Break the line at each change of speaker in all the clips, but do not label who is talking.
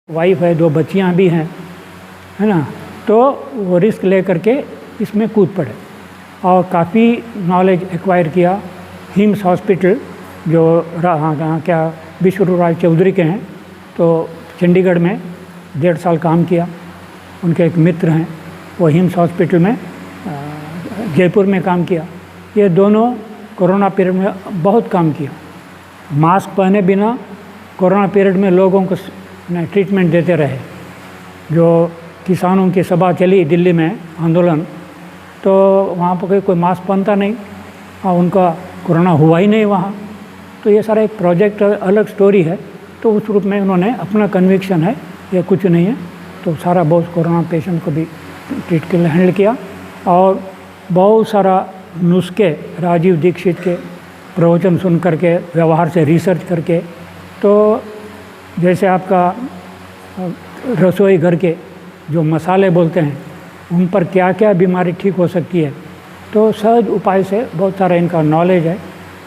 Wife है, 2 बच्चियां भी हैं, है ना। तो वो रिस्क ले करके इसमें कूद पड़े और काफ़ी नॉलेज एक्वायर किया। हिम्स हॉस्पिटल जो क्या विश्व राज चौधरी के हैं, तो चंडीगढ़ में 1.5 साल काम किया। उनके एक मित्र हैं, वो हिम्स हॉस्पिटल में जयपुर में काम किया। ये दोनों कोरोना पीरियड में बहुत काम किया। मास्क पहने बिना कोरोना पीरियड में लोगों को ट्रीटमेंट देते रहे। जो किसानों की सभा चली दिल्ली में आंदोलन, तो वहाँ पर कोई मास्क पहनता नहीं और उनका कोरोना हुआ ही नहीं वहाँ। तो ये सारा एक प्रोजेक्ट अलग स्टोरी है। तो उस रूप में उन्होंने अपना कन्विक्शन है, ये कुछ नहीं है, तो सारा बहुत कोरोना पेशेंट को भी ट्रीट के हैंडल किया। और बहुत सारा नुस्खे राजीव दीक्षित के प्रवचन सुन करके, व्यवहार से रिसर्च करके, तो जैसे आपका रसोई घर के जो मसाले बोलते हैं, उन पर क्या क्या बीमारी ठीक हो सकती है, तो सहज उपाय से बहुत सारा इनका नॉलेज है।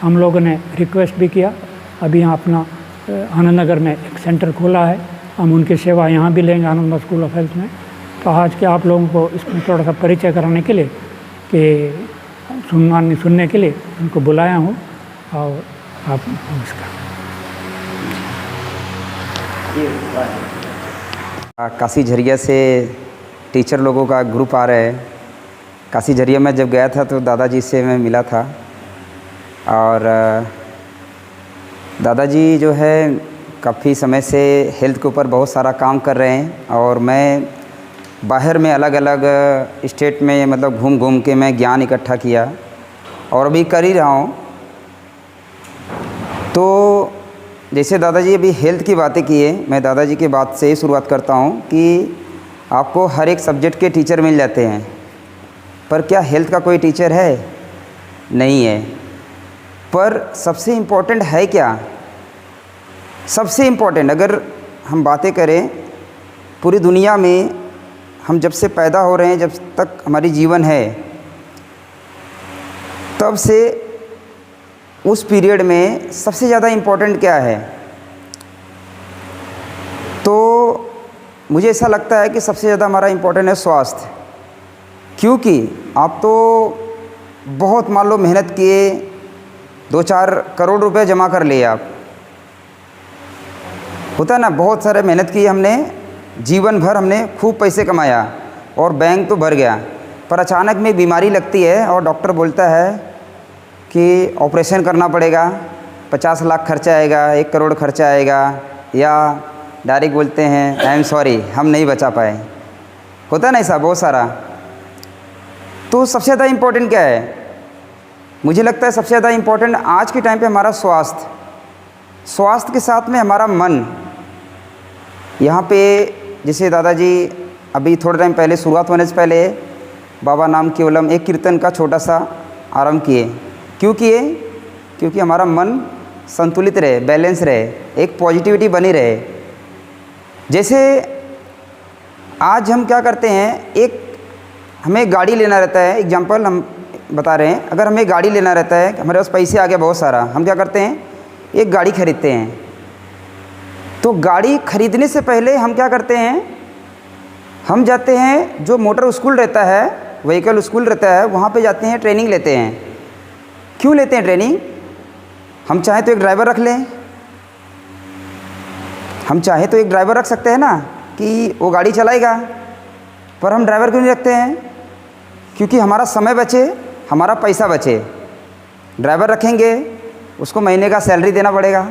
हम लोगों ने रिक्वेस्ट भी किया। अभी यहाँ अपना आनंद नगर में एक सेंटर खोला है, हम उनकी सेवा यहाँ भी लेंगे, आनंद स्कूल ऑफ हेल्थ में। तो आज के आप लोगों को इसमें थोड़ा सा परिचय कराने के लिए कि सुनने के लिए उनको बुलाया हूँ। और आप नमस्कार।
काशी झरिया से टीचर लोगों का ग्रुप आ रहा है। काशी झरिया में जब गया था तो दादाजी से मैं मिला था, और दादाजी जो है काफ़ी समय से हेल्थ के ऊपर बहुत सारा काम कर रहे हैं। और मैं बाहर में अलग अलग स्टेट में मतलब घूम घूम के मैं ज्ञान इकट्ठा किया और अभी कर ही रहा हूँ। तो जैसे दादाजी अभी हेल्थ की बातें की है, मैं दादाजी की बात से ही शुरुआत करता हूँ कि आपको हर एक सब्जेक्ट के टीचर मिल जाते हैं, पर क्या हेल्थ का कोई टीचर है? नहीं है। पर सबसे इम्पोर्टेंट है क्या? सबसे इम्पोर्टेंट अगर हम बातें करें, पूरी दुनिया में हम जब से पैदा हो रहे हैं, जब तक हमारी जीवन है, तब से उस पीरियड में सबसे ज़्यादा इम्पोर्टेंट क्या है? तो मुझे ऐसा लगता है कि सबसे ज़्यादा हमारा इम्पोर्टेंट है स्वास्थ्य। क्योंकि आप तो बहुत मान लो मेहनत किए, 2-4 करोड़ रुपए जमा कर लिए आप, होता ना, बहुत सारे मेहनत की हमने, जीवन भर हमने खूब पैसे कमाया और बैंक तो भर गया, पर अचानक में बीमारी लगती है और डॉक्टर बोलता है कि ऑपरेशन करना पड़ेगा, 50 लाख खर्चा आएगा, 1 करोड़ खर्चा आएगा, या डायरेक्ट बोलते हैं आई एम सॉरी हम नहीं बचा पाए। होता ना ऐसा बहुत सारा। तो सबसे ज़्यादा इम्पोर्टेंट क्या है? मुझे लगता है सबसे ज़्यादा इम्पोर्टेंट आज के टाइम पे हमारा स्वास्थ्य, स्वास्थ्य के साथ में हमारा मन। यहाँ पे जैसे दादाजी अभी थोड़े टाइम पहले, शुरुआत होने से पहले, बाबा नाम केवलम एक कीर्तन का छोटा सा आरंभ किए। क्यों किए? क्योंकि हमारा मन संतुलित रहे, बैलेंस रहे, एक पॉजिटिविटी बनी रहे। जैसे आज हम क्या करते हैं, एक हमें गाड़ी लेना रहता है, एग्जांपल हम बता रहे हैं, अगर हमें गाड़ी लेना रहता है, हमारे पास पैसे आ गए बहुत सारा, हम क्या करते हैं, एक गाड़ी खरीदते हैं। तो गाड़ी खरीदने से पहले हम क्या करते हैं, हम जाते हैं, जो मोटर स्कूल रहता है, व्हीकल स्कूल रहता है, वहाँ पे जाते हैं, ट्रेनिंग लेते हैं। क्यों लेते हैं ट्रेनिंग? हम चाहे तो एक ड्राइवर रख लें, हम चाहे तो एक ड्राइवर रख सकते हैं ना कि वो गाड़ी चलाएगा, पर हम ड्राइवर क्यों नहीं रखते हैं? क्योंकि हमारा समय बचे, हमारा पैसा बचे। ड्राइवर रखेंगे, उसको महीने का सैलरी देना पड़ेगा,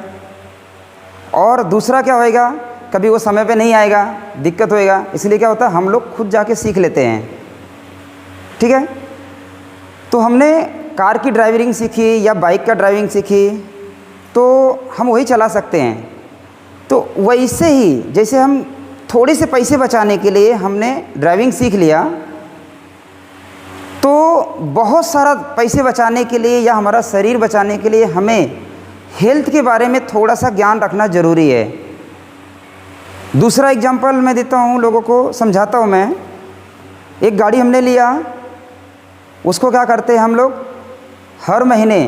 और दूसरा क्या होएगा, कभी वो समय पे नहीं आएगा, दिक्कत होएगा। इसलिए क्या होता है, हम लोग खुद जाके सीख लेते हैं। ठीक है, तो हमने कार की ड्राइविंग सीखी या बाइक का ड्राइविंग सीखी, तो हम वही चला सकते हैं। तो वैसे ही जैसे हम थोड़े से पैसे बचाने के लिए हमने ड्राइविंग सीख लिया, तो बहुत सारा पैसे बचाने के लिए या हमारा शरीर बचाने के लिए हमें हेल्थ के बारे में थोड़ा सा ज्ञान रखना ज़रूरी है। दूसरा एग्जांपल मैं देता हूँ, लोगों को समझाता हूँ मैं। एक गाड़ी हमने लिया, उसको क्या करते हैं हम लोग, हर महीने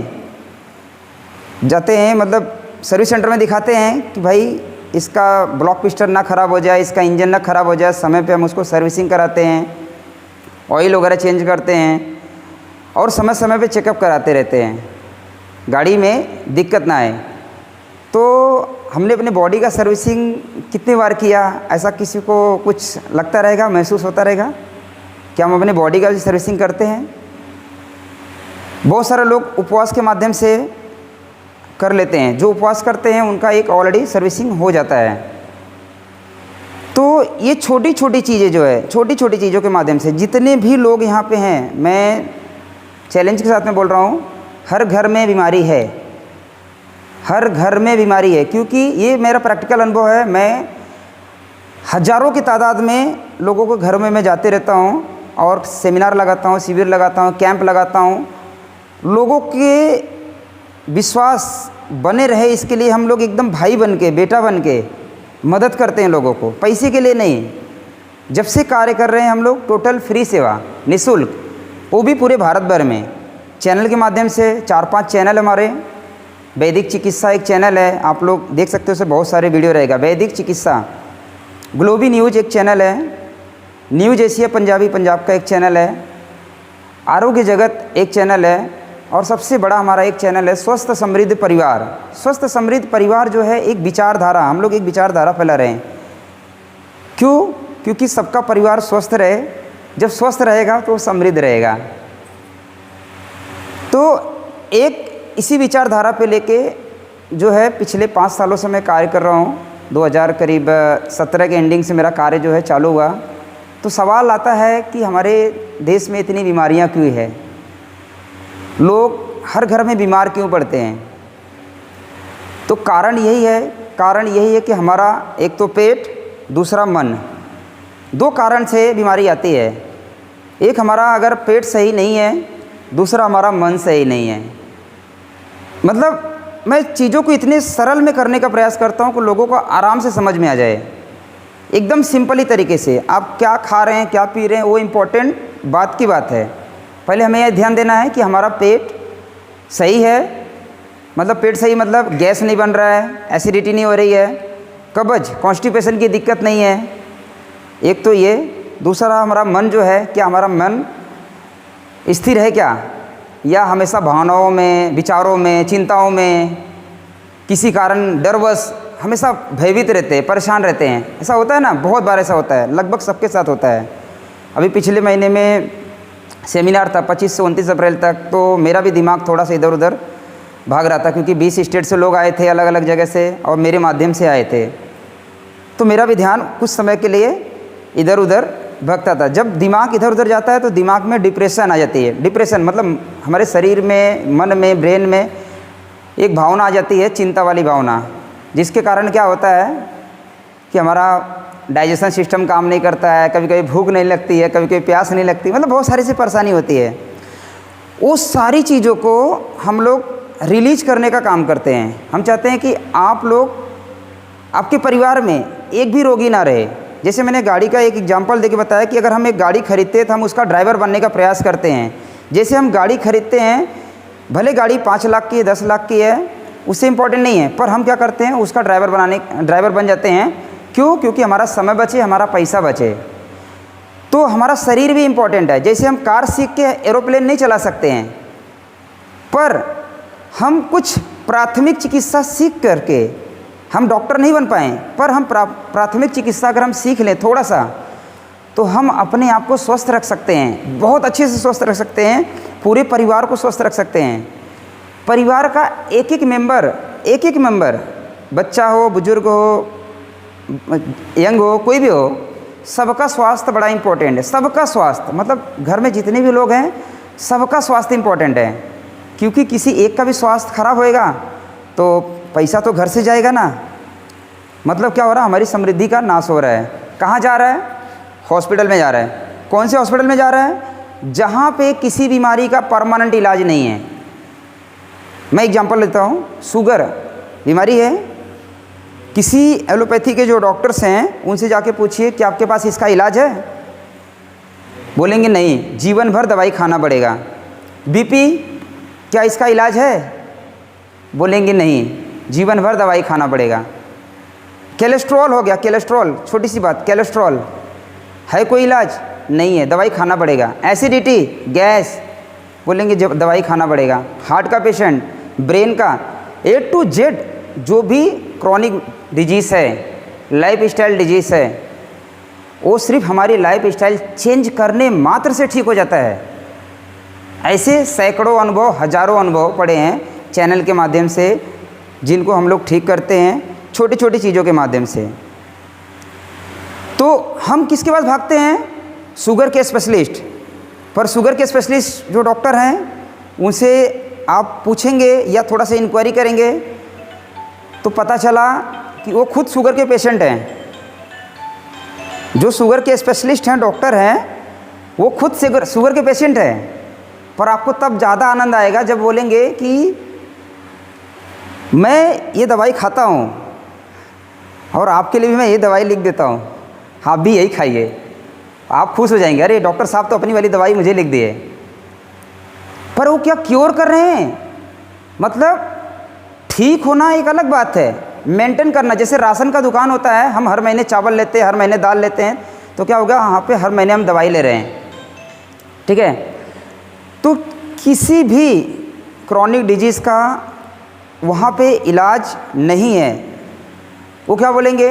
जाते हैं, मतलब सर्विस सेंटर में दिखाते हैं कि भाई इसका ब्लॉक पिस्टन ना ख़राब हो जाए, इसका इंजन ना ख़राब हो जाए, समय पे हम उसको सर्विसिंग कराते हैं, ऑयल वगैरह चेंज करते हैं और समय समय पे चेकअप कराते रहते हैं, गाड़ी में दिक्कत ना आए। तो हमने अपने बॉडी का सर्विसिंग कितनी बार किया, ऐसा किसी को कुछ लगता रहेगा, महसूस होता रहेगा? क्या हम अपने बॉडी का भी सर्विसिंग करते हैं? बहुत सारे लोग उपवास के माध्यम से कर लेते हैं, जो उपवास करते हैं उनका एक ऑलरेडी सर्विसिंग हो जाता है। तो ये छोटी छोटी चीज़ें जो है, छोटी छोटी चीज़ों के माध्यम से जितने भी लोग यहाँ पे हैं, मैं चैलेंज के साथ में बोल रहा हूँ, हर घर में बीमारी है, हर घर में बीमारी है। क्योंकि ये मेरा प्रैक्टिकल अनुभव है, मैं हज़ारों की तादाद में लोगों को घरों में मैं जाते रहता हूँ और सेमिनार लगाता हूँ, शिविर लगाता हूँ, कैंप लगाता हूँ। लोगों के विश्वास बने रहे इसके लिए हम लोग एकदम भाई बन के, बेटा बन के मदद करते हैं लोगों को, पैसे के लिए नहीं। जब से कार्य कर रहे हैं हम लोग टोटल फ्री सेवा, निःशुल्क, वो भी पूरे भारत भर में। चैनल के माध्यम से 4-5 चैनल हमारे, वैदिक चिकित्सा एक चैनल है, आप लोग देख सकते हो, उससे बहुत सारे वीडियो रहेगा। वैदिक चिकित्सा, ग्लोबी न्यूज़ एक चैनल है, न्यूज़ एशिया पंजाबी पंजाब का एक चैनल है, आरोग्य जगत एक चैनल है, और सबसे बड़ा हमारा एक चैनल है स्वस्थ समृद्ध परिवार। स्वस्थ समृद्ध परिवार जो है एक विचारधारा, हम लोग एक विचारधारा फैला रहे हैं। क्यों? क्योंकि सबका परिवार स्वस्थ रहे, जब स्वस्थ रहेगा तो समृद्ध रहेगा। तो एक इसी विचारधारा पे लेके जो है पिछले 5 सालों से मैं कार्य कर रहा हूँ। 2017 के एंडिंग से मेरा कार्य जो है चालू हुआ। तो सवाल आता है कि हमारे देश में इतनी बीमारियाँ क्यों है, लोग हर घर में बीमार क्यों पड़ते हैं? तो कारण यही है कि हमारा एक तो पेट, दूसरा मन, 2 कारण से बीमारी आती है। एक हमारा अगर पेट सही नहीं है, दूसरा हमारा मन सही नहीं है। मतलब मैं चीज़ों को इतने सरल में करने का प्रयास करता हूँ कि लोगों को आराम से समझ में आ जाए, एकदम सिंपली तरीके से। आप क्या खा रहे हैं, क्या पी रहे हैं, वो इम्पोर्टेंट बात की बात है। पहले हमें यह ध्यान देना है कि हमारा पेट सही है, मतलब पेट सही मतलब गैस नहीं बन रहा है, एसिडिटी नहीं हो रही है, कब्ज कॉन्स्टिपेशन की दिक्कत नहीं है, एक तो ये। दूसरा हमारा मन जो है, क्या हमारा मन स्थिर है क्या, या हमेशा भावनाओं में, विचारों में, चिंताओं में, किसी कारण डरवश हमेशा भयभीत रहते हैं, परेशान रहते हैं। ऐसा होता है ना, बहुत बार ऐसा होता है, लगभग सबके साथ होता है। अभी पिछले महीने में सेमिनार था 25 से 29 अप्रैल तक, तो मेरा भी दिमाग थोड़ा सा इधर उधर भाग रहा था, क्योंकि 20 स्टेट से लोग आए थे, अलग अलग जगह से, और मेरे माध्यम से आए थे। तो मेरा भी ध्यान कुछ समय के लिए इधर उधर भगता था। जब दिमाग इधर उधर जाता है तो दिमाग में डिप्रेशन आ जाती है। डिप्रेशन मतलब हमारे शरीर में, मन में, ब्रेन में एक भावना आ जाती है, चिंता वाली भावना, जिसके कारण क्या होता है कि हमारा डाइजेशन सिस्टम काम नहीं करता है, कभी कभी भूख नहीं लगती है, कभी कभी प्यास नहीं लगती, मतलब बहुत सारी सी परेशानी होती है। उस सारी चीज़ों को हम लोग रिलीज करने का काम करते हैं। हम चाहते हैं कि आप लोग, आपके परिवार में एक भी रोगी ना रहे। जैसे मैंने गाड़ी का एक एग्जांपल देके बताया कि अगर हम एक गाड़ी खरीदते हैं तो हम उसका ड्राइवर बनने का प्रयास करते हैं। जैसे हम गाड़ी खरीदते हैं, भले गाड़ी 5 लाख की है, 10 लाख की है, उससे इम्पोर्टेंट नहीं है, पर हम क्या करते हैं, उसका ड्राइवर बन जाते हैं। क्यों? क्योंकि हमारा समय बचे, हमारा पैसा बचे। तो हमारा शरीर भी इम्पोर्टेंट है। जैसे हम कार सीख के एरोप्लेन नहीं चला सकते हैं, पर हम कुछ प्राथमिक चिकित्सा सीख करके, हम डॉक्टर नहीं बन पाएँ, पर हम प्राथमिक चिकित्सा अगर हम सीख लें थोड़ा सा, तो हम अपने आप को स्वस्थ रख सकते हैं, बहुत अच्छे से स्वस्थ रख सकते हैं, पूरे परिवार को स्वस्थ रख सकते हैं। परिवार का एक एक मेंबर, बच्चा हो, बुजुर्ग हो, यंग हो, कोई भी हो, सबका स्वास्थ्य बड़ा इम्पोर्टेंट है। सबका स्वास्थ्य मतलब घर में जितने भी लोग हैं, सबका स्वास्थ्य इम्पोर्टेंट है। क्योंकि किसी एक का भी स्वास्थ्य खराब होएगा तो पैसा तो घर से जाएगा ना। मतलब क्या हो रहा है, हमारी समृद्धि का नाश हो रहा है। कहाँ जा रहा है? हॉस्पिटल में जा रहा है। कौन से हॉस्पिटल में जा रहा है? जहाँ पे किसी बीमारी का परमानेंट इलाज नहीं है। मैं एग्जांपल लेता हूँ, शुगर बीमारी है, किसी एलोपैथी के जो डॉक्टर्स हैं उनसे जाके पूछिए कि आपके पास इसका इलाज है, बोलेंगे नहीं, जीवन भर दवाई खाना पड़ेगा। बीपी, क्या इसका इलाज है? बोलेंगे नहीं, जीवन भर दवाई खाना पड़ेगा। कोलेस्ट्रॉल हो गया, कोलेस्ट्रॉल, छोटी सी बात, कोलेस्ट्रॉल है कोई इलाज? नहीं है, दवाई खाना पड़ेगा। एसिडिटी, गैस, बोलेंगे जब दवाई खाना पड़ेगा। हार्ट का पेशेंट, ब्रेन का, A to Z जो भी क्रॉनिक डिजीज़ है, लाइफ स्टाइल डिजीज़ है, वो सिर्फ हमारी लाइफ स्टाइल चेंज करने मात्र से ठीक हो जाता है। ऐसे सैकड़ों अनुभव, हजारों अनुभव पड़े हैं चैनल के माध्यम से, जिनको हम लोग ठीक करते हैं छोटी छोटी चीज़ों के माध्यम से। तो हम किसके पास भागते हैं? शुगर के स्पेशलिस्ट। पर शुगर के स्पेशलिस्ट जो डॉक्टर हैं, उनसे आप पूछेंगे या थोड़ा सा इंक्वायरी करेंगे तो पता चला कि वो खुद शुगर के पेशेंट हैं। जो शुगर के स्पेशलिस्ट हैं, डॉक्टर हैं, वो खुद शुगर के पेशेंट हैं। पर आपको तब ज़्यादा आनंद आएगा जब बोलेंगे कि मैं ये दवाई खाता हूँ और आपके लिए भी मैं ये दवाई लिख देता हूँ, आप भी यही खाइए। आप खुश हो जाएंगे, अरे डॉक्टर साहब तो अपनी वाली दवाई मुझे लिख दिए। पर वो क्या क्योर कर रहे हैं? मतलब ठीक होना एक अलग बात है, मेंटेन करना। जैसे राशन का दुकान होता है, हम हर महीने चावल लेते हैं, हर महीने दाल लेते हैं, तो क्या होगा, वहाँ पे हर महीने हम दवाई ले रहे हैं, ठीक है। तो किसी भी क्रॉनिक डिजीज़ का वहाँ पे इलाज नहीं है। वो क्या बोलेंगे,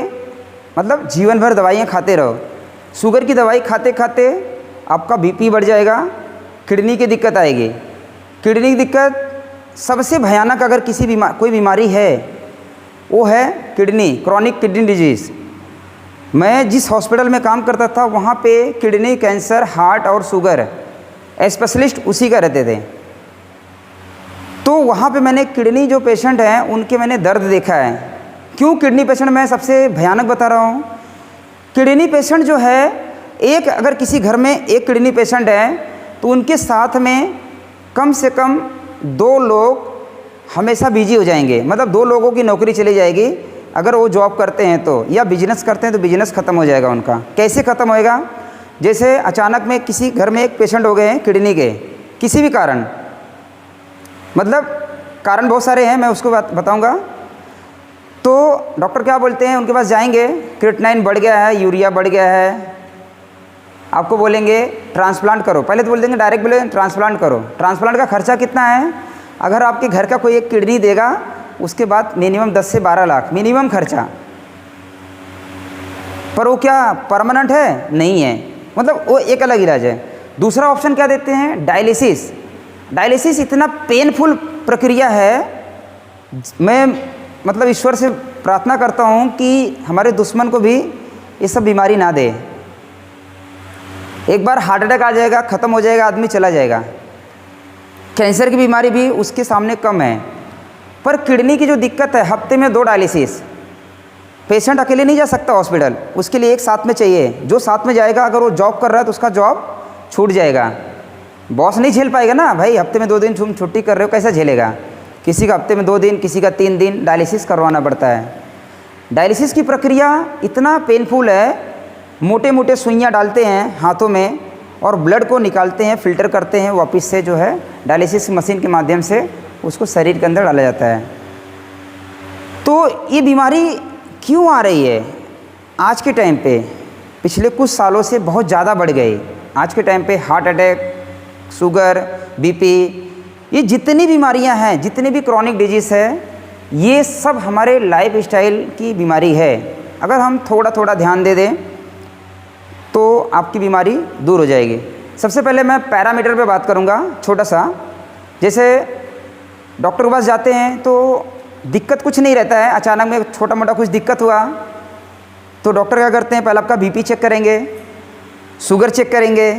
मतलब जीवन भर दवाइयाँ खाते रहो। शुगर की दवाई खाते खाते आपका बीपी बढ़ जाएगा, किडनी की दिक्कत आएगी। किडनी की दिक्कत सबसे भयानक, अगर कोई बीमारी है, वो है किडनी, क्रॉनिक किडनी डिजीज़। मैं जिस हॉस्पिटल में काम करता था, वहाँ पे किडनी, कैंसर, हार्ट और शुगर स्पेशलिस्ट उसी का रहते थे। तो वहाँ पे मैंने किडनी जो पेशेंट हैं, उनके मैंने दर्द देखा है। क्यों किडनी पेशेंट मैं सबसे भयानक बता रहा हूँ? किडनी पेशेंट जो है, अगर किसी घर में एक किडनी पेशेंट है, तो उनके साथ में कम से कम 2 लोग हमेशा बिजी हो जाएंगे। मतलब 2 लोगों की नौकरी चली जाएगी अगर वो जॉब करते हैं तो, या बिजनेस करते हैं तो बिजनेस ख़त्म हो जाएगा उनका। कैसे ख़त्म होएगा? जैसे अचानक में किसी घर में एक पेशेंट हो गए हैं किडनी के, किसी भी कारण, मतलब कारण बहुत सारे हैं, मैं उसको बताऊँगा। तो डॉक्टर क्या बोलते हैं, उनके पास जाएंगे, क्रिएटिनिन बढ़ गया है, यूरिया बढ़ गया है, आपको बोलेंगे ट्रांसप्लांट करो। पहले तो बोल देंगे, डायरेक्ट बोलेंगे ट्रांसप्लांट करो। ट्रांसप्लांट का खर्चा कितना है? अगर आपके घर का कोई एक किडनी देगा, उसके बाद मिनिमम 10 से 12 लाख मिनिमम खर्चा। पर वो क्या परमानेंट है? नहीं है, मतलब वो एक अलग इलाज है। दूसरा ऑप्शन क्या देते हैं? डायलिसिस। डायलिसिस इतना पेनफुल प्रक्रिया है, मैं मतलब ईश्वर से प्रार्थना करता हूँ कि हमारे दुश्मन को भी ये सब बीमारी ना दे। एक बार हार्ट अटैक आ जाएगा, ख़त्म हो जाएगा, आदमी चला जाएगा। कैंसर की बीमारी भी उसके सामने कम है। पर किडनी की जो दिक्कत है, हफ्ते में 2 डायलिसिस। पेशेंट अकेले नहीं जा सकता हॉस्पिटल, उसके लिए एक साथ में चाहिए। जो साथ में जाएगा, अगर वो जॉब कर रहा है तो उसका जॉब छूट जाएगा। बॉस नहीं झेल पाएगा ना भाई, हफ्ते में 2 दिन तुम छुट्टी कर रहे हो, कैसा झेलेगा? किसी का हफ्ते में 2 दिन, किसी का 3 दिन डायलिसिस करवाना पड़ता है। डायलिसिस की प्रक्रिया इतना पेनफुल है, मोटे मोटे सुइयाँ डालते हैं हाथों में और ब्लड को निकालते हैं, फ़िल्टर करते हैं, वापस से जो है डायलिसिस मशीन के माध्यम से उसको शरीर के अंदर डाला जाता है। तो ये बीमारी क्यों आ रही है आज के टाइम पे? पिछले कुछ सालों से बहुत ज़्यादा बढ़ गई। आज के टाइम पे हार्ट अटैक, शुगर, बीपी, ये जितनी बीमारियां हैं, जितनी भी क्रॉनिक डिजीज़ है, ये सब हमारे लाइफ स्टाइल की बीमारी है। अगर हम थोड़ा थोड़ा ध्यान दे दें तो आपकी बीमारी दूर हो जाएगी। सबसे पहले मैं पैरामीटर पे बात करूँगा छोटा सा। जैसे डॉक्टर के पास जाते हैं तो दिक्कत कुछ नहीं रहता है, अचानक में छोटा मोटा कुछ दिक्कत हुआ तो डॉक्टर क्या करते हैं, पहले आपका बीपी चेक करेंगे, शुगर चेक करेंगे,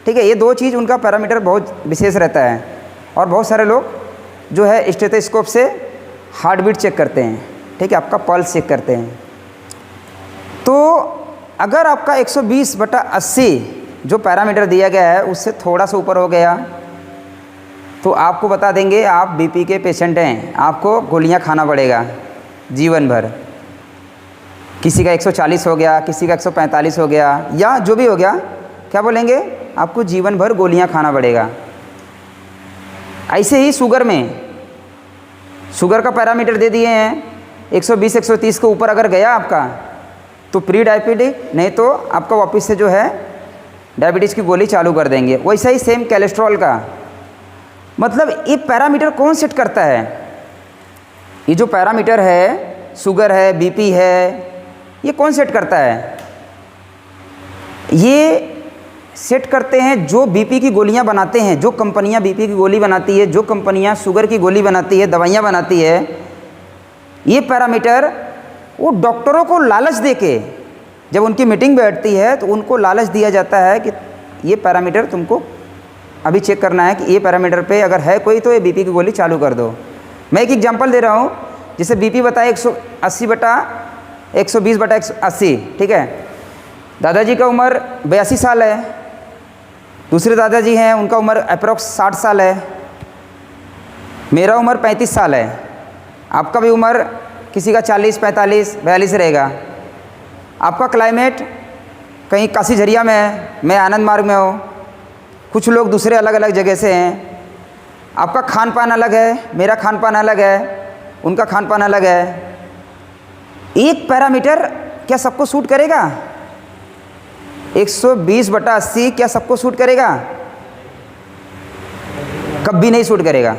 ठीक है। ये 2 चीज़ उनका पैरामीटर बहुत विशेष रहता है। और बहुत सारे लोग जो है स्टेथोस्कोप से हार्ट बीट चेक करते हैं, ठीक है, आपका पल्स चेक करते हैं। तो अगर आपका 120/80 जो पैरामीटर दिया गया है उससे थोड़ा सा ऊपर हो गया तो आपको बता देंगे आप बीपी के पेशेंट हैं, आपको गोलियां खाना पड़ेगा जीवन भर। किसी का 140 हो गया, किसी का 145 हो गया, या जो भी हो गया, क्या बोलेंगे, आपको जीवन भर गोलियां खाना पड़ेगा। ऐसे ही शुगर में, शुगर का पैरामीटर दे दिए हैं 120 130 के ऊपर अगर गया आपका तो प्री डायबिटिक, नहीं तो आपका वापस से जो है डायबिटीज़ की गोली चालू कर देंगे। वैसा ही सेम कोलेस्ट्रॉल का, मतलब ये पैरामीटर कौन सेट करता है? ये जो पैरामीटर है, शुगर है, बीपी है, ये कौन सेट करता है? ये सेट करते हैं जो बीपी की गोलियां बनाते हैं, जो कंपनियां बीपी की गोली बनाती है, जो कंपनियां शुगर की गोली बनाती है, दवाइयां बनाती है। ये पैरामीटर वो डॉक्टरों को लालच देके, जब उनकी मीटिंग बैठती है तो उनको लालच दिया जाता है कि ये पैरामीटर तुमको अभी चेक करना है कि ये पैरामीटर पे अगर है कोई तो ये बीपी की गोली चालू कर दो। मैं एक एग्जांपल दे रहा हूँ, जैसे बीपी बताए 120/180, ठीक है। दादाजी का उम्र 82 साल है, दूसरे दादाजी हैं उनका उम्र अप्रॉक्स 60 साल है, मेरा उम्र 35 साल है, आपका भी उम्र किसी का 40, 45, 42 रहेगा। आपका क्लाइमेट कहीं काशी झरिया में है, मैं आनंद मार्ग में हूँ, कुछ लोग दूसरे अलग अलग जगह से हैं। आपका खान पान अलग है, मेरा खान पान अलग है, उनका खान पान अलग है। एक पैरामीटर क्या सबको सूट करेगा? 120/80 क्या सबको सूट करेगा? कभी नहीं सूट करेगा।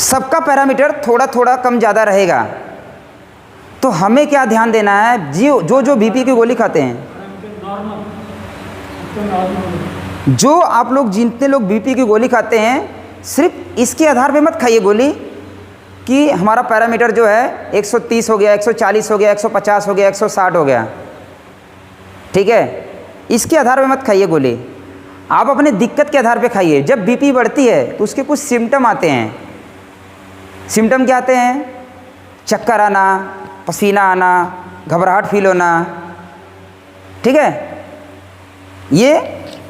सबका पैरामीटर थोड़ा थोड़ा कम ज़्यादा रहेगा। तो हमें क्या ध्यान देना है? जो बीपी की गोली खाते हैं, जो आप लोग जितने लोग बीपी की गोली खाते हैं, सिर्फ इसके आधार पे मत खाइए गोली कि हमारा पैरामीटर जो है 130 हो गया, 140 हो गया, 150 हो गया, 160 हो गया, ठीक है। इसके आधार पे मत खाइए गोली, आप अपने दिक्कत के आधार पे खाइए। जब बीपी बढ़ती है तो उसके कुछ सिम्टम आते हैं। सिम्टम क्या आते हैं? चक्कर आना, पसीना आना, घबराहट फील होना, ठीक है, ये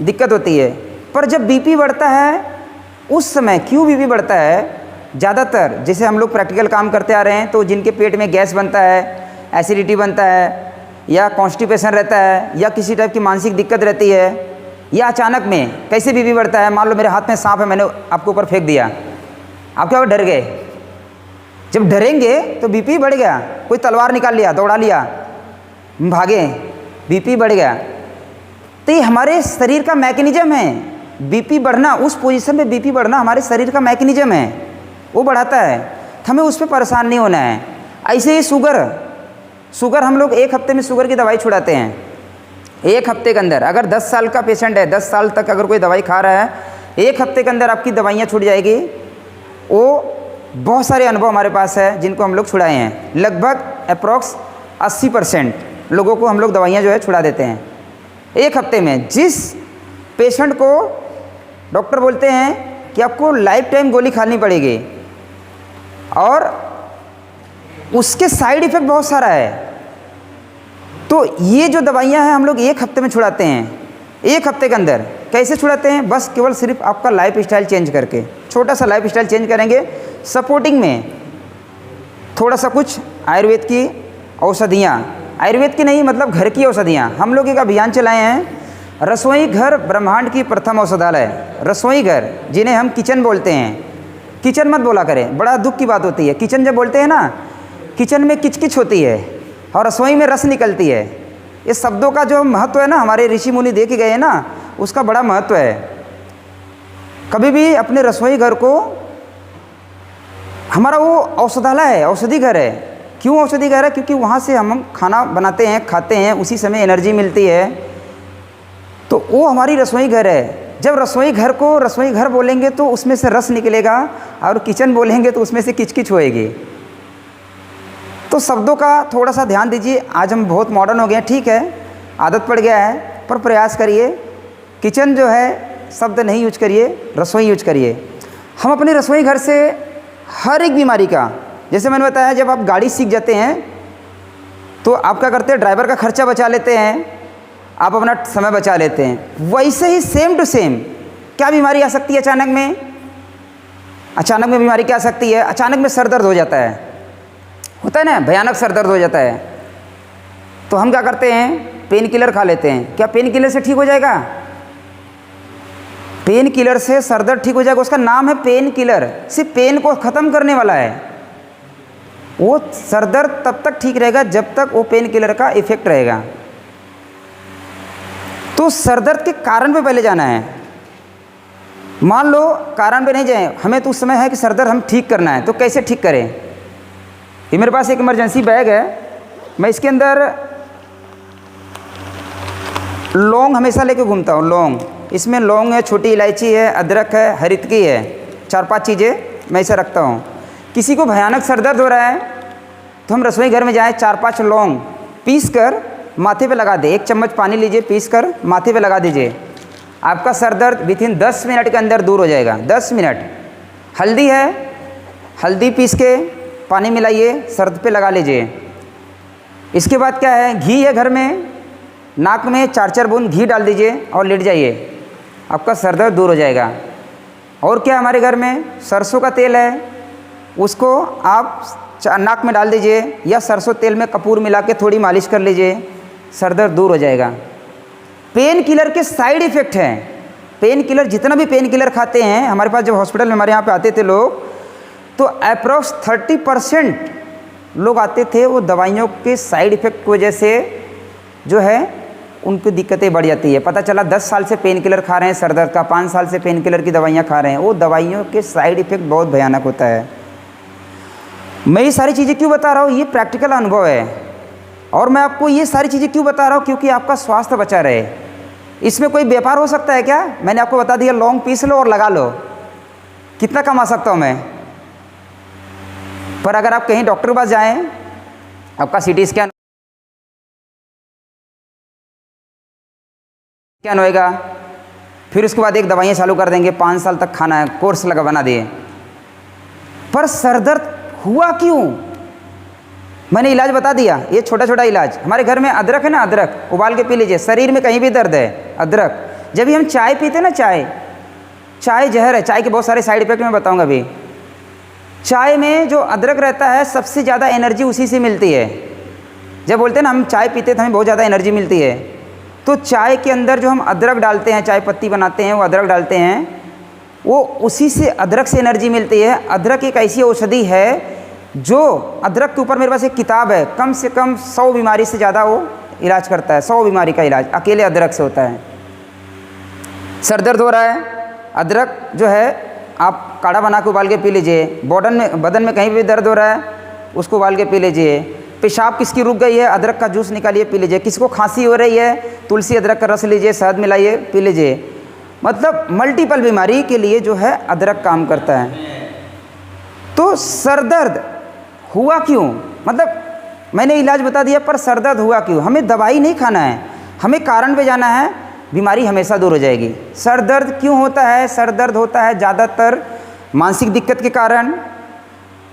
दिक्कत होती है। पर जब बीपी बढ़ता है उस समय क्यों बीपी बढ़ता है? ज़्यादातर जैसे हम लोग प्रैक्टिकल काम करते आ रहे हैं तो जिनके पेट में गैस बनता है, एसिडिटी बनता है, या कॉन्स्टिपेशन रहता है, या किसी टाइप की मानसिक दिक्कत रहती है, या अचानक में कैसे बीपी बढ़ता है, मान लो मेरे हाथ में सांप है, मैंने आपके ऊपर फेंक दिया, आप क्या डर गए? जब डरेंगे तो बीपी बढ़ गया। कोई तलवार निकाल लिया, दौड़ा लिया, भागे, बीपी बढ़ गया। तो ये हमारे शरीर का मैकेनिज्म है। बीपी बढ़ना, उस पोजीशन पे बीपी बढ़ना हमारे शरीर का मैकेनिज्म है, वो बढ़ाता है। तो हमें उस पर परेशान नहीं होना है। ऐसे ही शुगर हम लोग एक हफ्ते में शुगर की दवाई छुड़ाते हैं। एक हफ्ते के अंदर, अगर 10 साल का पेशेंट है, 10 साल तक अगर कोई दवाई खा रहा है, एक हफ्ते के अंदर आपकी दवाइयाँ छूट जाएगी। वो बहुत सारे अनुभव हमारे पास है जिनको हम लोग छुड़ाए हैं। लगभग अप्रॉक्स 80% लोगों को हम लोग दवाइयाँ जो है छुड़ा देते हैं एक हफ्ते में। जिस पेशेंट को डॉक्टर बोलते हैं कि आपको लाइफ टाइम गोली खानी पड़ेगी और उसके साइड इफ़ेक्ट बहुत सारा है, तो ये जो दवाइयाँ हैं हम लोग एक हफ्ते में छुड़ाते हैं। एक हफ्ते के अंदर कैसे छुड़ाते हैं? बस केवल सिर्फ आपका लाइफ स्टाइल चेंज करके, छोटा सा लाइफ स्टाइल चेंज करेंगे। सपोर्टिंग में थोड़ा सा कुछ आयुर्वेद की औषधियाँ, आयुर्वेद की नहीं मतलब घर की औषधियाँ। हम लोग एक अभियान चलाए हैं, रसोई घर ब्रह्मांड की प्रथम औषधालय। रसोई घर जिन्हें हम किचन बोलते हैं, किचन मत बोला करें, बड़ा दुख की बात होती है। किचन जब बोलते हैं ना, किचन में किचकिच होती है और रसोई में रस निकलती है। ये शब्दों का जो महत्व है ना, हमारे ऋषि मुनि दे के गए हैं ना, उसका बड़ा महत्व है। कभी भी अपने रसोई घर को, हमारा वो औषधालय है, औषधि घर है। क्यों औषधि घर है? क्योंकि वहाँ से हम खाना बनाते हैं, खाते हैं, उसी समय एनर्जी मिलती है, तो वो हमारी रसोई घर है। जब रसोई घर को रसोई घर बोलेंगे तो उसमें से रस निकलेगा, और किचन बोलेंगे तो उसमें से किचकिच होएगी। तो शब्दों का थोड़ा सा ध्यान दीजिए। आज हम बहुत मॉडर्न हो गए हैं, ठीक है, आदत पड़ गया है, पर प्रयास करिए। किचन जो है शब्द नहीं यूज करिए, रसोई यूज करिए। हम अपने रसोई घर से हर एक बीमारी का, जैसे मैंने बताया, जब आप गाड़ी सीख जाते हैं तो आप क्या करते हैं? ड्राइवर का खर्चा बचा लेते हैं, आप अपना समय बचा लेते हैं। वैसे ही सेम टू सेम क्या बीमारी आ सकती है अचानक में? अचानक में बीमारी क्या आ सकती है? अचानक में सर दर्द हो जाता है, होता है ना, भयानक सर दर्द हो जाता है। तो हम क्या करते हैं? पेन किलर खा लेते हैं। क्या पेन किलर से ठीक हो जाएगा? पेन किलर से सर दर्द ठीक हो जाएगा? उसका नाम है पेन किलर, सिर्फ पेन को ख़त्म करने वाला है। वो सर दर्द तब तक ठीक रहेगा जब तक वो पेन किलर का इफ़ेक्ट रहेगा। तो सर दर्द के कारण पे पहले जाना है। मान लो कारण पे नहीं जाए, हमें तो उस समय है कि सर दर्द हम ठीक करना है, तो कैसे ठीक करें। ये मेरे पास एक इमरजेंसी बैग है, मैं इसके अंदर लौंग हमेशा लेके घूमता हूँ। लौंग, इसमें लौंग है, छोटी इलायची है, अदरक है, हरितकी है, 4-5 चीज़ें मैं इसे रखता हूँ। किसी को भयानक सर दर्द हो रहा है तो हम रसोई घर में जाएँ, 4-5 लौंग पीस कर माथे पे लगा दे, 1 चम्मच पानी लीजिए, पीस कर माथे पे लगा दीजिए, आपका सर दर्द विथिन 10 मिनट के अंदर दूर हो जाएगा। 10 मिनट। हल्दी है, हल्दी पीस के पानी मिलाइए, सर पे लगा लीजिए। इसके बाद क्या है, घी है घर में, नाक में 4-4 बूंद घी डाल दीजिए और लेट जाइए, आपका सर दर्द दूर हो जाएगा। और क्या हमारे घर में सरसों का तेल है, उसको आप नाक में डाल दीजिए या सरसों तेल में कपूर मिला के थोड़ी मालिश कर लीजिए, सर दर्द दूर हो जाएगा। पेन किलर के साइड इफ़ेक्ट हैं। पेन किलर, जितना भी पेन किलर खाते हैं, हमारे पास जब हॉस्पिटल में हमारे यहाँ पे आते थे लोग, तो अप्रॉक्स 30% लोग आते थे, वो दवाइयों के साइड इफ़ेक्ट की वजह से जो है उनकी दिक्कतें बढ़ जाती है। पता चला 10 साल से पेन किलर खा रहे हैं सर दर्द का, 5 साल से पेन किलर की दवाइयाँ खा रहे हैं, वो दवाइयों के साइड इफ़ेक्ट बहुत भयानक होता है। मैं ये सारी चीज़ें क्यों बता रहा हूँ, ये प्रैक्टिकल अनुभव है। और मैं आपको ये सारी चीज़ें क्यों बता रहा हूँ, क्योंकि आपका स्वास्थ्य बचा रहे। इसमें कोई व्यापार हो सकता है क्या? मैंने आपको बता दिया, लौंग पीस लो और लगा लो, कितना कमा सकता हूँ मैं। पर अगर आप कहीं डॉक्टर के पास जाएं, आपका सीटी स्कैन होएगा, फिर उसके बाद एक दवाइयाँ चालू कर देंगे, 5 साल तक खाना है, कोर्स लगा बना दिए। पर सर दर्द हुआ क्यों, मैंने इलाज बता दिया। ये छोटा छोटा इलाज, हमारे घर में अदरक है ना, अदरक उबाल के पी लीजिए। शरीर में कहीं भी दर्द है, अदरक, जब भी हम चाय पीते हैं ना, चाय जहर है, चाय के बहुत सारे साइड इफेक्ट मैं बताऊंगा अभी। चाय में जो अदरक रहता है, सबसे ज़्यादा एनर्जी उसी से मिलती है। जब बोलते हैं ना हम चाय पीते तो हमें बहुत ज़्यादा एनर्जी मिलती है, तो चाय के अंदर जो हम अदरक डालते हैं, चाय पत्ती बनाते हैं, वो अदरक डालते हैं, वो उसी से, अदरक से एनर्जी मिलती है। अदरक एक ऐसी औषधि है जो, अदरक के ऊपर मेरे पास एक किताब है, कम से कम 100 बीमारी से ज़्यादा वो इलाज करता है। 100 बीमारी का इलाज अकेले अदरक से होता है। सर दर्द हो रहा है, अदरक जो है आप काढ़ा बना के उबाल के पी लीजिए। बदन में कहीं भी दर्द हो रहा है, उसको उबाल के पी लीजिए। पेशाब किसकी रुक गई है, अदरक का जूस निकालिए, पी लीजिए। किसी को खांसी हो रही है, तुलसी अदरक का रस लीजिए, शहद मिलाइए, पी लीजिए। मतलब मल्टीपल बीमारी के लिए जो है अदरक काम करता है। तो सर दर्द हुआ क्यों, मतलब मैंने इलाज बता दिया, पर सर दर्द हुआ क्यों। हमें दवाई नहीं खाना है, हमें कारण पे जाना है, बीमारी हमेशा दूर हो जाएगी। सर दर्द क्यों होता है, सर दर्द होता है ज़्यादातर मानसिक दिक्कत के कारण।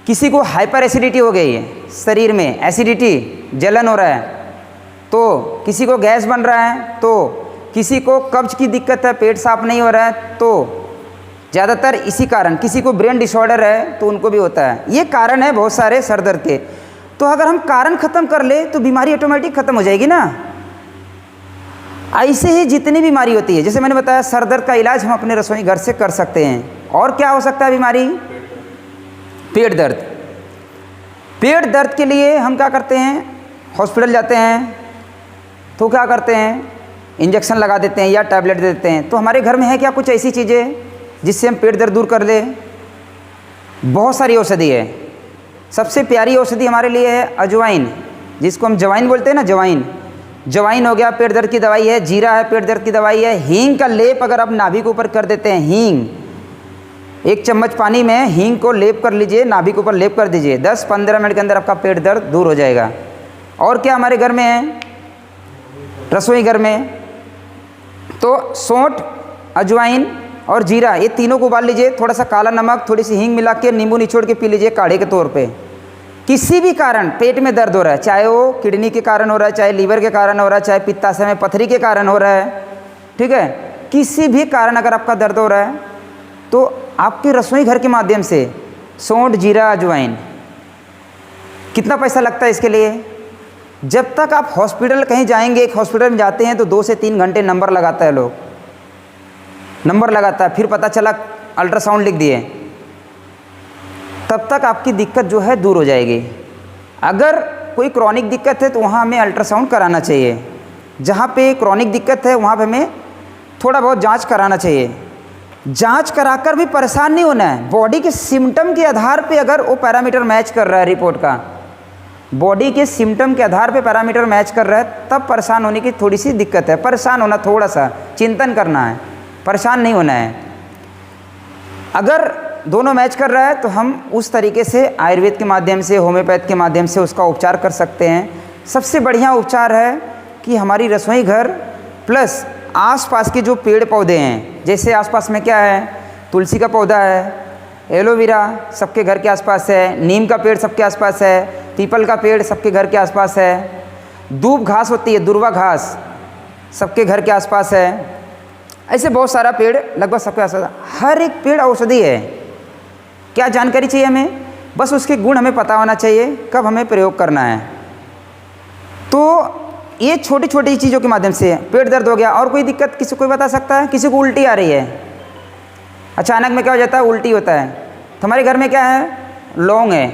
किसी को हाइपर एसिडिटी हो गई है, शरीर में एसिडिटी, जलन हो रहा है, तो किसी को गैस बन रहा है, तो किसी को कब्ज की दिक्कत है, पेट साफ नहीं हो रहा है, तो ज़्यादातर इसी कारण। किसी को ब्रेन डिसऑर्डर है तो उनको भी होता है। ये कारण है बहुत सारे सर दर्द के। तो अगर हम कारण ख़त्म कर ले तो बीमारी ऑटोमेटिक ख़त्म हो जाएगी ना। ऐसे ही जितनी बीमारी होती है, जैसे मैंने बताया, सर दर्द का इलाज हम अपने रसोई घर से कर सकते हैं। और क्या हो सकता है बीमारी, पेट दर्द। पेट दर्द के लिए हम क्या करते हैं, हॉस्पिटल जाते हैं तो क्या करते हैं, इंजेक्शन लगा देते हैं या टैबलेट दे देते हैं। तो हमारे घर में है क्या कुछ ऐसी चीज़ें जिससे हम पेट दर्द दूर कर ले? बहुत सारी औषधि है। सबसे प्यारी औषधि हमारे लिए है अजवाइन, जिसको हम जवाइन बोलते हैं ना, जवाइन। जवाइन हो गया, पेट दर्द की दवाई है। जीरा है, पेट दर्द की दवाई है। हींग का लेप अगर आप नाभि के ऊपर कर देते हैं, हींग 1 चम्मच पानी में हींग को लेप कर लीजिए, नाभि के ऊपर लेप कर दीजिए, 10-15 मिनट के अंदर आपका पेट दर्द दूर हो जाएगा। और क्या हमारे घर में है, रसोई घर में, तो सौंठ, अजवाइन और जीरा, ये तीनों को उबाल लीजिए, थोड़ा सा काला नमक, थोड़ी सी हींग मिला के नींबू निचोड़ के पी लीजिए काढ़े के तौर पे। किसी भी कारण पेट में दर्द हो रहा है, चाहे वो किडनी के कारण हो रहा है, चाहे लीवर के कारण हो रहा है, चाहे पित्ताशय में पथरी के कारण हो रहा है, ठीक है, किसी भी कारण अगर आपका दर्द हो रहा है तो आपके रसोई घर के माध्यम से सौंठ, जीरा, अजवाइन, कितना पैसा लगता है इसके लिए? जब तक आप हॉस्पिटल कहीं जाएंगे, एक हॉस्पिटल में जाते हैं तो 2 से 3 घंटे नंबर लगाता है, लोग नंबर लगाता है, फिर पता चला अल्ट्रासाउंड लिख दिए, तब तक आपकी दिक्कत जो है दूर हो जाएगी। अगर कोई क्रॉनिक दिक्कत है तो वहाँ हमें अल्ट्रासाउंड कराना चाहिए। जहाँ पे क्रॉनिक दिक्कत है वहाँ पे हमें थोड़ा बहुत जांच कराना चाहिए। जांच कराकर भी परेशान नहीं होना है। बॉडी के सिम्टम के आधार पे अगर वो पैरामीटर मैच कर रहा है रिपोर्ट का, बॉडी के सिम्टम के आधार पे पैरामीटर मैच कर रहा है, तब परेशान होने की थोड़ी सी दिक्कत है। परेशान होना थोड़ा सा, चिंतन करना है, परेशान नहीं होना है। अगर दोनों मैच कर रहा है तो हम उस तरीके से आयुर्वेद के माध्यम से, होम्योपैथ के माध्यम से उसका उपचार कर सकते हैं। सबसे बढ़िया उपचार है कि हमारी रसोई घर प्लस आसपास के जो पेड़ पौधे हैं, जैसे आसपास में क्या है, तुलसी का पौधा है, एलोवेरा सबके घर के आसपास है, नीम का पेड़ सबके आसपास है, पीपल का पेड़ सबके घर के आसपास है, दूब घास होती है, दुर्वा घास सबके घर के आसपास है। ऐसे बहुत सारा पेड़ लगभग सबके आसपास, हर एक पेड़ औषधि है। क्या जानकारी चाहिए हमें? बस उसके गुण हमें पता होना चाहिए, कब हमें प्रयोग करना है। तो ये छोटी छोटी चीज़ों के माध्यम से पेट दर्द हो गया। और कोई दिक्कत किसी को बता सकता है? किसी को उल्टी आ रही है, अचानक में क्या हो जाता है, उल्टी होता है, तो हमारे घर में क्या है, लौंग है।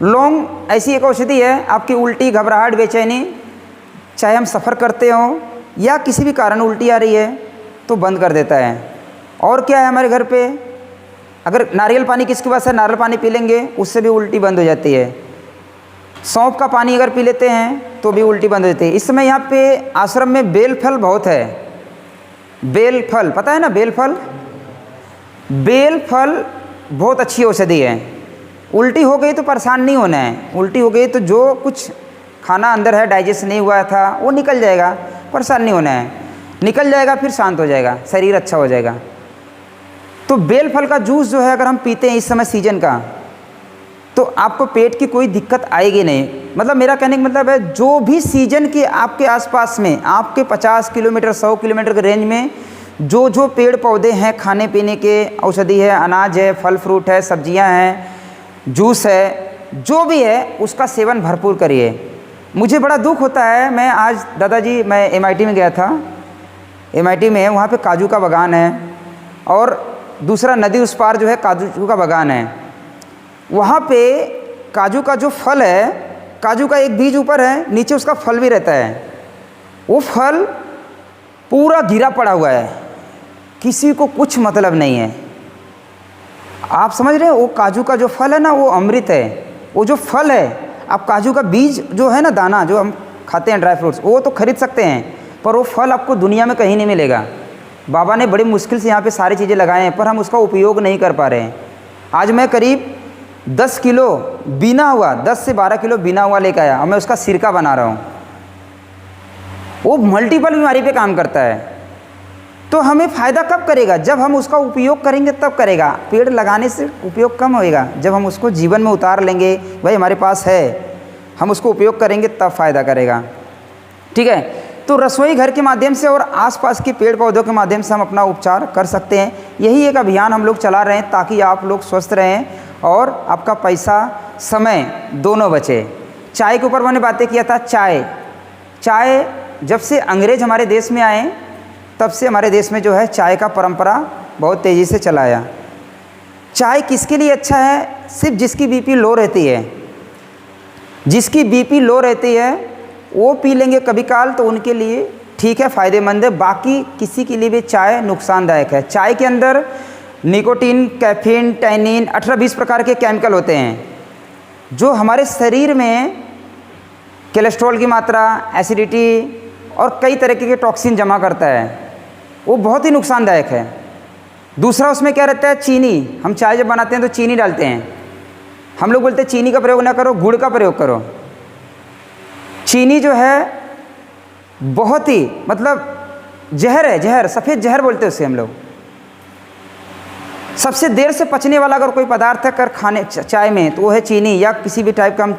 लौंग ऐसी एक औषधि है, आपकी उल्टी, घबराहट, बेचैनी, चाहे हम सफ़र करते हों या किसी भी कारण उल्टी आ रही है तो बंद कर देता है। और क्या है हमारे घर पे, अगर नारियल पानी किसके पास है, नारियल पानी पी लेंगे उससे भी उल्टी बंद हो जाती है। सौंफ का पानी अगर पी लेते हैं तो भी उल्टी बंद हो जाती है। इस समय यहाँ पे आश्रम में बेल फल बहुत है। बेल फल पता है ना, बेल फल? बेल फल बहुत अच्छी औषधि है। उल्टी हो गई तो परेशान नहीं होना है। उल्टी हो गई तो जो कुछ खाना अंदर है डाइजेस्ट नहीं हुआ था वो निकल जाएगा, परेशान नहीं होना है, निकल जाएगा, फिर शांत हो जाएगा, शरीर अच्छा हो जाएगा। तो बेल फल का जूस जो है अगर हम पीते हैं इस समय सीजन का, तो आपको पेट की कोई दिक्कत आएगी नहीं। मतलब मेरा कहने का मतलब है, जो भी सीजन के आपके आसपास में, आपके 50 किलोमीटर 100 किलोमीटर के रेंज में जो जो पेड़ पौधे हैं, खाने पीने के औषधि है, अनाज है, फल फ्रूट है, सब्जियां हैं, जूस है, जो भी है उसका सेवन भरपूर करिए। मुझे बड़ा दुख होता है, मैं आज दादाजी, मैं MIT में गया था, MIT में वहाँ पे काजू का बागान है और दूसरा नदी उस पार जो है काजू का बागान है। वहाँ पे काजू का जो फल है, काजू का एक बीज ऊपर है, नीचे उसका फल भी रहता है। वो फल पूरा गिरा पड़ा हुआ है, किसी को कुछ मतलब नहीं है। आप समझ रहे हो, वो काजू का जो फल है ना वो अमृत है। वो जो फल है, आप काजू का बीज जो है ना, दाना जो हम खाते हैं, ड्राई फ्रूट्स, वो तो खरीद सकते हैं, पर वो फल आपको दुनिया में कहीं नहीं मिलेगा। बाबा ने बड़ी मुश्किल से यहाँ पे सारी चीज़ें लगाए हैं, पर हम उसका उपयोग नहीं कर पा रहे हैं। आज मैं करीब 10 किलो बिना हुआ, 10 से 12 किलो बिना हुआ लेकर आया और मैं उसका सिरका बना रहा हूँ। वो मल्टीपल बीमारी पे काम करता है। तो हमें फ़ायदा कब करेगा? जब हम उसका उपयोग करेंगे तब करेगा। पेड़ लगाने से उपयोग कम होएगा, जब हम उसको जीवन में उतार लेंगे, भाई हमारे पास है, हम उसको उपयोग करेंगे तब फ़ायदा करेगा। ठीक है, तो रसोई घर के माध्यम से और आसपास के पेड़ पौधों के माध्यम से हम अपना उपचार कर सकते हैं। यही एक अभियान हम लोग चला रहे हैं ताकि आप लोग स्वस्थ रहें और आपका पैसा, समय दोनों बचे। चाय के ऊपर मैंने बातें किया था। चाय जब से अंग्रेज़ हमारे देश में आए तब से हमारे देश में जो है चाय का परंपरा बहुत तेज़ी से चला आया। चाय किसके लिए अच्छा है? सिर्फ जिसकी बीपी लो रहती है, जिसकी बीपी लो रहती है वो पी लेंगे कभी काल तो उनके लिए ठीक है, फ़ायदेमंद है। बाकी किसी के लिए भी चाय नुकसानदायक है। चाय के अंदर निकोटीन, कैफीन, टैनिन, 18-20 प्रकार के केमिकल होते हैं जो हमारे शरीर में कोलेस्ट्रॉल की मात्रा, एसिडिटी और कई तरह के टॉक्सिन जमा करता है। वो बहुत ही नुकसानदायक है। दूसरा उसमें क्या रहता है? चीनी। हम चाय जब बनाते हैं तो चीनी डालते हैं। हम लोग बोलते हैं चीनी का प्रयोग ना करो, गुड़ का प्रयोग करो। चीनी जो है बहुत ही मतलब जहर है, जहर, सफ़ेद जहर बोलते हैं उससे हम लोग। सबसे देर से पचने वाला अगर कोई पदार्थ है कर खाने चाय में तो वो है चीनी, या किसी भी टाइप का हम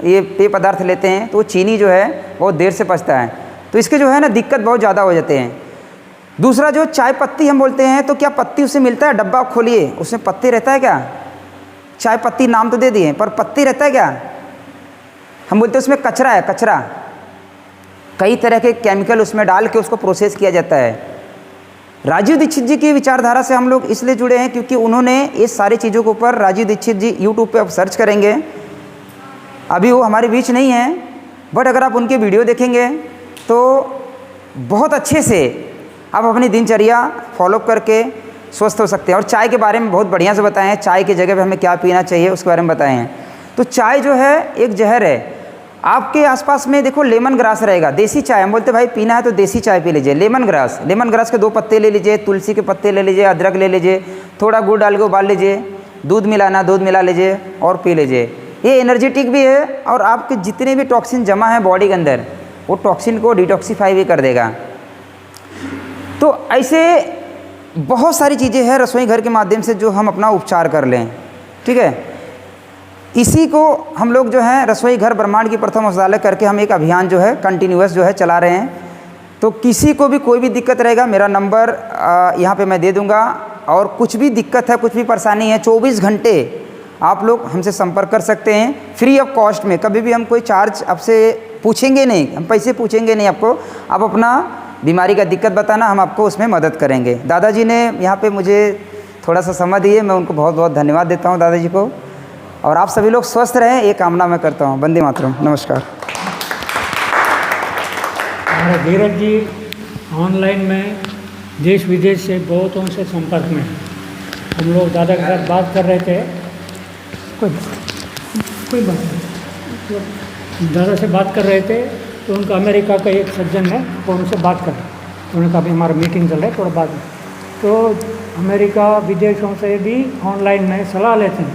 ये पेय पदार्थ लेते हैं तो चीनी जो है बहुत देर से पचता है। तो इसके जो है ना दिक्कत बहुत ज़्यादा हो जाते हैं। दूसरा जो चाय पत्ती हम बोलते हैं, तो क्या पत्ती उससे मिलता है? डब्बा खोलिए, उसमें पत्ती रहता है क्या? चाय पत्ती नाम तो दे दिए पर पत्ती रहता है क्या? हम बोलते हैं उसमें कचरा है, कचरा। कई तरह के केमिकल उसमें डाल के उसको प्रोसेस किया जाता है। राजीव दीक्षित जी की विचारधारा से हम लोग इसलिए जुड़े हैं क्योंकि उन्होंने इस सारी चीज़ों के ऊपर, राजीव दीक्षित जी यूट्यूब पे आप सर्च करेंगे अभी वो हमारे बीच नहीं हैं, बट अगर आप उनके वीडियो देखेंगे तो बहुत अच्छे से आप अपनी दिनचर्या फॉलो करके स्वस्थ हो सकते हैं। और चाय के बारे में बहुत बढ़िया से बताएं हैं, चाय की जगह पे हमें क्या पीना चाहिए उसके बारे में बताए हैं। तो चाय जो है एक जहर है। आपके आसपास में देखो लेमन ग्रास रहेगा, देसी चाय, हम बोलते भाई पीना है तो देसी चाय पी लीजिए। लेमन ग्रास के 2 पत्ते ले लीजिए, तुलसी के पत्ते ले लीजिए, अदरक ले लीजिए, थोड़ा गुड़ डाल के उबाल लीजिए, दूध मिला लीजिए और पी लीजिए। ये एनर्जेटिक भी है और आपके जितने भी टॉक्सिन जमा है बॉडी के अंदर वो टॉक्सिन को डिटॉक्सीफाई भी कर देगा। तो ऐसे बहुत सारी चीज़ें हैं रसोई घर के माध्यम से जो हम अपना उपचार कर लें, ठीक है। इसी को हम लोग जो है रसोई घर ब्रह्मांड की प्रथम औषधालय करके हम एक अभियान जो है कंटिन्यूअस जो है चला रहे हैं। तो किसी को भी कोई भी दिक्कत रहेगा, मेरा नंबर यहाँ पे मैं दे दूँगा। और कुछ भी दिक्कत है, कुछ भी परेशानी है, 24 घंटे आप लोग हमसे संपर्क कर सकते हैं फ्री ऑफ कॉस्ट में। कभी भी हम कोई चार्ज आपसे पूछेंगे नहीं, हम पैसे पूछेंगे नहीं आपको। आप अपना बीमारी का दिक्कत बताना, हम आपको उसमें मदद करेंगे। दादाजी ने यहाँ पे मुझे थोड़ा सा समय दिए, मैं उनको बहुत बहुत धन्यवाद देता हूँ दादाजी को। और आप सभी लोग स्वस्थ रहें, ये कामना मैं करता हूँ। वंदे मातरम। नमस्कार।
हमारे धीरज जी ऑनलाइन में देश विदेश से बहुतों से संपर्क में हैं। हम लोग दादा के साथ बात कर रहे थे, कोई बात नहीं, तो दादा से बात कर रहे थे तो उनका अमेरिका का एक सज्जन है वो उनसे बात कर रहे, तो उन्होंने कहा भी हमारा मीटिंग चल रहा है थोड़ा बाद में। तो अमेरिका विदेशों से भी ऑनलाइन में सलाह लेते हैं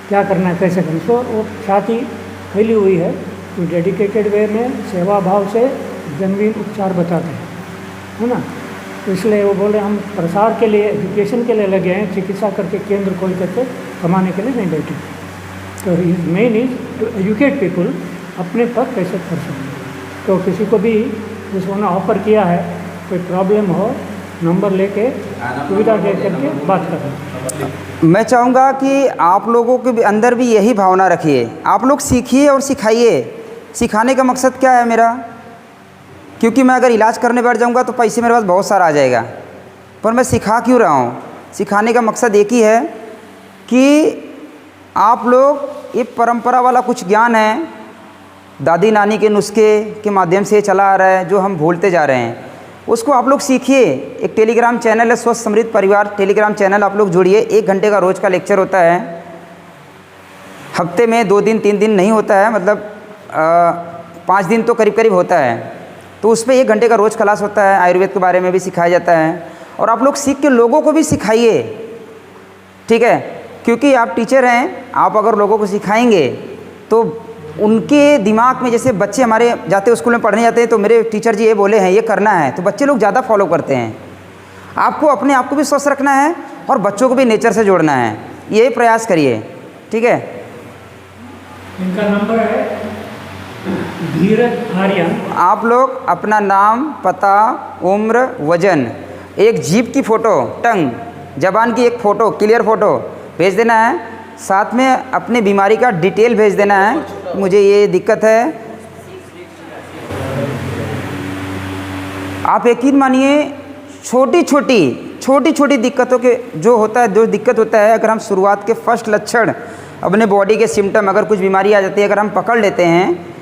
क्या करना है, कैसे करना है। तो वो छाती फैली हुई है, तो डेडिकेटेड वे में सेवा भाव से जन्वीन उपचार बताते हैं, है ना। तो इसलिए वो बोले हम प्रसार के लिए, एजुकेशन के लिए लगे हैं, चिकित्सा करके केंद्र खोल करके कमाने के लिए नहीं बैठे। तो main is to educate people, अपने पर कैसे कर सकते हैं। तो किसी को भी जिसको उन्होंने ऑफ़र किया है, कोई प्रॉब्लम हो, नंबर लेके सुविधा दे करके बात करना।
मैं चाहूँगा कि आप लोगों के अंदर भी यही भावना रखिए, आप लोग सीखिए और सिखाइए। सिखाने का मकसद क्या है मेरा, क्योंकि मैं अगर इलाज करने बैठ जाऊँगा तो पैसे मेरे पास बहुत सारा आ जाएगा, पर मैं सिखा क्यों रहा हूँ। सिखाने का मकसद एक ही है कि आप लोग ये परंपरा वाला कुछ ज्ञान है, दादी नानी के नुस्खे के माध्यम से चला आ रहा है, जो हम भूलते जा रहे हैं, उसको आप लोग सीखिए। एक टेलीग्राम चैनल है स्वस्थ समृद्ध परिवार टेलीग्राम चैनल, आप लोग जुड़िए। 1 घंटे का रोज़ का लेक्चर होता है, हफ्ते में 2 दिन 3 दिन नहीं होता है, मतलब 5 दिन तो करीब करीब होता है। तो उसमें 1 घंटे का रोज़ क्लास होता है, आयुर्वेद के बारे में भी सिखाया जाता है। और आप लोग सीख के लोगों को भी सिखाइए, ठीक है। क्योंकि आप टीचर हैं, आप अगर लोगों को सिखाएंगे तो उनके दिमाग में, जैसे बच्चे हमारे जाते स्कूल में पढ़ने जाते हैं तो मेरे टीचर जी ये बोले हैं ये करना है, तो बच्चे लोग ज़्यादा फॉलो करते हैं। आपको अपने आप को भी स्वस्थ रखना है और बच्चों को भी नेचर से जोड़ना है, ये प्रयास करिए, ठीक है।
इनका नंबर है धीरज आर्यन। आप
लोग अपना नाम, पता, उम्र, वजन, एक जीभ की फ़ोटो, टंग, जबान की एक फ़ोटो, क्लियर फ़ोटो भेज देना है। साथ में अपनी बीमारी का डिटेल भेज देना है, मुझे ये दिक्कत है। आप यकीन मानिए छोटी छोटी दिक्कतों के जो दिक्कत होता है, अगर हम शुरुआत के फर्स्ट लक्षण अपने बॉडी के सिम्टम, अगर कुछ बीमारी आ जाती है, अगर हम पकड़ लेते हैं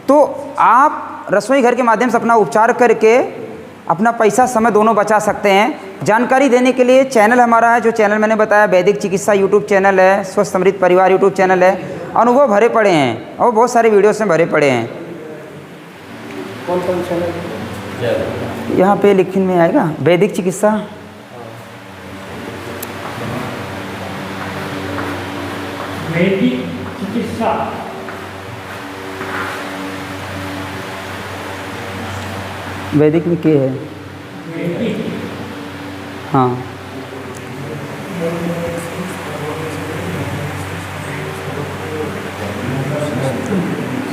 तो आप रसोई घर के माध्यम से अपना उपचार करके अपना पैसा समय दोनों बचा सकते हैं। जानकारी देने के लिए चैनल हमारा है, जो चैनल मैंने बताया वैदिक चिकित्सा यूट्यूब चैनल है, स्वस्थ समृद्ध परिवार यूट्यूब चैनल है। अनुभव भरे पड़े हैं और बहुत सारे वीडियोस में भरे पड़े हैं।
कौन कौन चैनल
यहाँ पे लिखने में आएगा वैदिक चिकित्सा,
वैदिक चिकित्सा,
वैदिक में क्या है, हाँ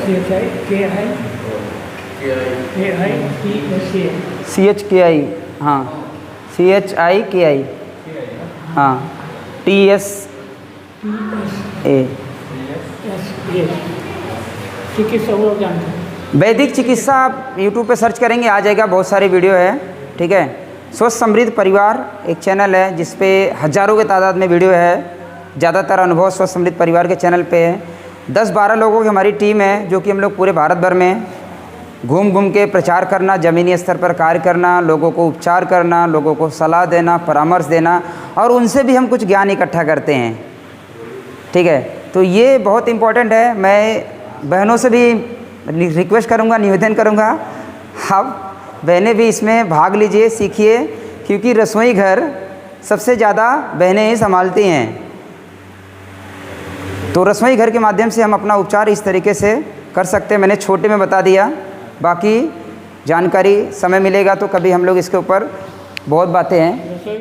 CHKI, हाँ CHIKI, हाँ TSA,
चिकित्सा वो जानते हैं।
वैदिक चिकित्सा आप यूट्यूब पे सर्च करेंगे आ जाएगा, बहुत सारे वीडियो है, ठीक है। स्वस्थ समृद्ध परिवार एक चैनल है जिस पे हज़ारों के तादाद में वीडियो है, ज़्यादातर अनुभव स्वस्थ समृद्ध परिवार के चैनल पे है। 10-12 लोगों की हमारी टीम है, जो कि हम लोग पूरे भारत भर में घूम घूम के प्रचार करना, ज़मीनी स्तर पर कार्य करना, लोगों को उपचार करना, लोगों को सलाह देना, परामर्श देना, और उनसे भी हम कुछ ज्ञान इकट्ठा करते हैं। ठीक है, तो ये बहुत इम्पोर्टेंट है। मैं बहनों से भी रिक्वेस्ट करूँगा, निवेदन करूँगा, आप बहनें भी इसमें भाग लीजिए, सीखिए, क्योंकि रसोई घर सबसे ज़्यादा बहनें ही संभालती हैं। तो रसोई घर के माध्यम से हम अपना उपचार इस तरीके से कर सकते हैं। मैंने छोटे में बता दिया, बाकी जानकारी समय मिलेगा तो कभी हम लोग इसके ऊपर बहुत बातें हैं।